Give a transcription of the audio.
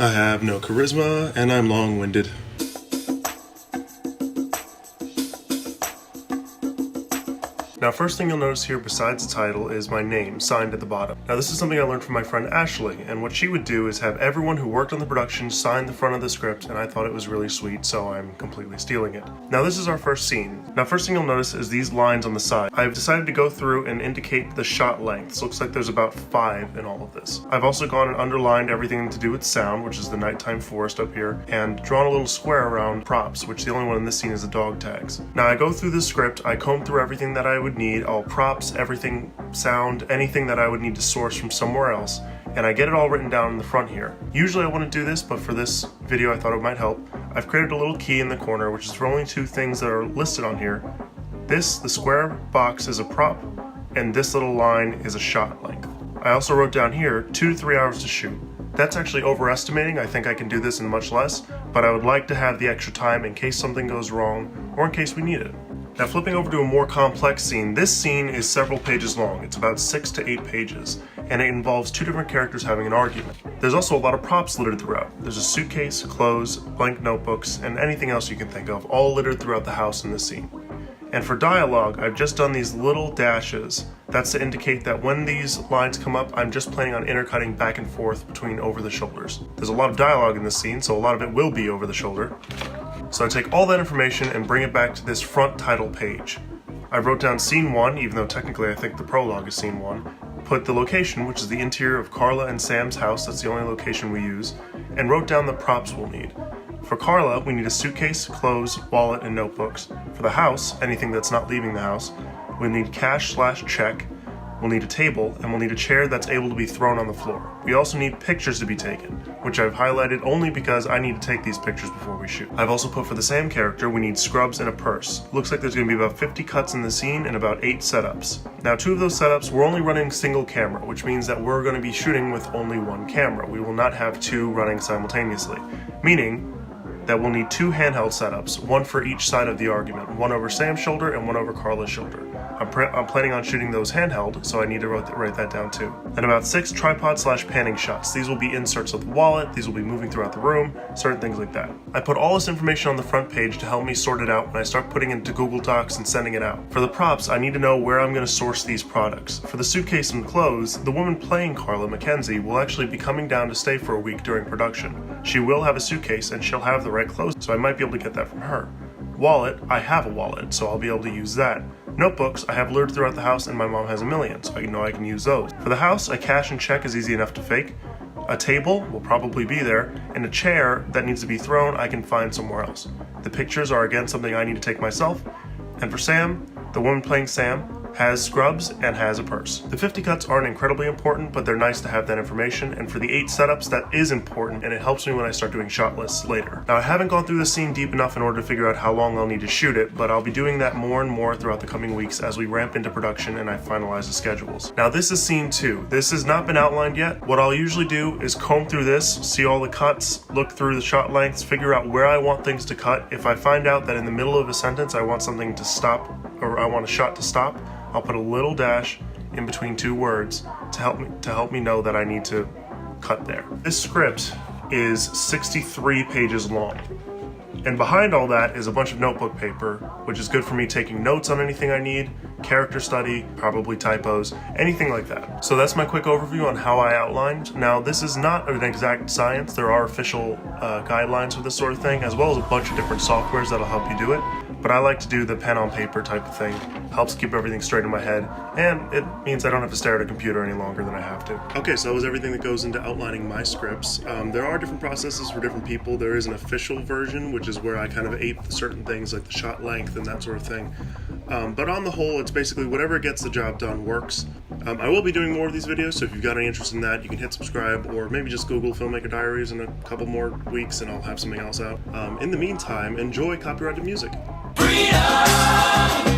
I have no charisma, and I'm long-winded. Now, first thing you'll notice here besides the title is my name signed at the bottom. Now, this is something I learned from my friend Ashley, and what she would do is have everyone who worked on the production sign the front of the script, and I thought it was really sweet, so I'm completely stealing it. Now, this is our first scene. Now, first thing you'll notice is these lines on the side. I've decided to go through and indicate the shot lengths. Looks like there's about 5 in all of this. I've also gone and underlined everything to do with sound, which is the nighttime forest up here, and drawn a little square around props, which the only one in this scene is the dog tags. Now, I go through this script, I comb through everything that I would need, all props, everything, sound, anything that I would need to source from somewhere else, and I get it all written down in the front here. Usually I wouldn't do this, but for this video I thought it might help. I've created a little key in the corner, which is for only 2 things that are listed on here. This, the square box, is a prop, and this little line is a shot length. I also wrote down here 2 to 3 hours to shoot. That's actually overestimating. I think I can do this in much less, but I would like to have the extra time in case something goes wrong or in case we need it. Now, flipping over to a more complex scene, this scene is several pages long. It's about 6 to 8 pages, and it involves 2 different characters having an argument. There's also a lot of props littered throughout. There's a suitcase, clothes, blank notebooks, and anything else you can think of, all littered throughout the house in this scene. And for dialogue, I've just done these little dashes. That's to indicate that when these lines come up, I'm just planning on intercutting back and forth between over the shoulders. There's a lot of dialogue in this scene, so a lot of it will be over the shoulder. So I take all that information and bring it back to this front title page. I wrote down scene 1, even though technically I think the prologue is scene 1, put the location, which is the interior of Carla and Sam's house, that's the only location we use, and wrote down the props we'll need. For Carla, we need a suitcase, clothes, wallet, and notebooks. For the house, anything that's not leaving the house, we'll need cash/check, we'll need a table, and we'll need a chair that's able to be thrown on the floor. We also need pictures to be taken, which I've highlighted only because I need to take these pictures before we shoot. I've also put for the Sam character, we need scrubs and a purse. Looks like there's going to be about 50 cuts in the scene and about 8 setups. Now, 2 of those setups, we're only running single camera, which means that we're going to be shooting with only 1 camera. We will not have 2 running simultaneously, meaning that we'll need 2 handheld setups, 1 for each side of the argument, 1 over Sam's shoulder and 1 over Carla's shoulder. I'm planning on shooting those handheld, so I need to write that down too. And about 6 tripod/panning shots. These will be inserts of the wallet, these will be moving throughout the room, certain things like that. I put all this information on the front page to help me sort it out when I start putting it into Google Docs and sending it out. For the props, I need to know where I'm going to source these products. For the suitcase and clothes, the woman playing Carla, Mackenzie, will actually be coming down to stay for a week during production. She will have a suitcase and she'll have the right clothes, so I might be able to get that from her. Wallet, I have a wallet, so I'll be able to use that. Notebooks, I have lured throughout the house and my mom has a million, so I know I can use those. For the house, a cash and check is easy enough to fake. A table will probably be there, and a chair that needs to be thrown, I can find somewhere else. The pictures are again something I need to take myself. And for Sam, the woman playing Sam has scrubs and has a purse. The 50 cuts aren't incredibly important, but they're nice to have that information, and for the 8 setups, that is important, and it helps me when I start doing shot lists later. Now, I haven't gone through this scene deep enough in order to figure out how long I'll need to shoot it, but I'll be doing that more and more throughout the coming weeks as we ramp into production and I finalize the schedules. Now, this is scene 2. This has not been outlined yet. What I'll usually do is comb through this, see all the cuts, look through the shot lengths, figure out where I want things to cut. If I find out that in the middle of a sentence I want something to stop, or I want a shot to stop, I'll put a little dash in between 2 words to help me know that I need to cut there. This script is 63 pages long. And behind all that is a bunch of notebook paper, which is good for me taking notes on anything I need, character study, probably typos, anything like that. So that's my quick overview on how I outlined. Now, this is not an exact science. There are official guidelines for this sort of thing, as well as a bunch of different softwares that'll help you do it. But I like to do the pen on paper type of thing. Helps keep everything straight in my head, and it means I don't have to stare at a computer any longer than I have to. Okay, so that was everything that goes into outlining my scripts. There are different processes for different people. There is an official version, which is where I kind of ape certain things like the shot length and that sort of thing. But on the whole, it's basically whatever gets the job done works. I will be doing more of these videos, so if you've got any interest in that, you can hit subscribe, or maybe just Google Filmmaker Diaries in a couple more weeks and I'll have something else out. In the meantime, enjoy copyrighted music. Freedom!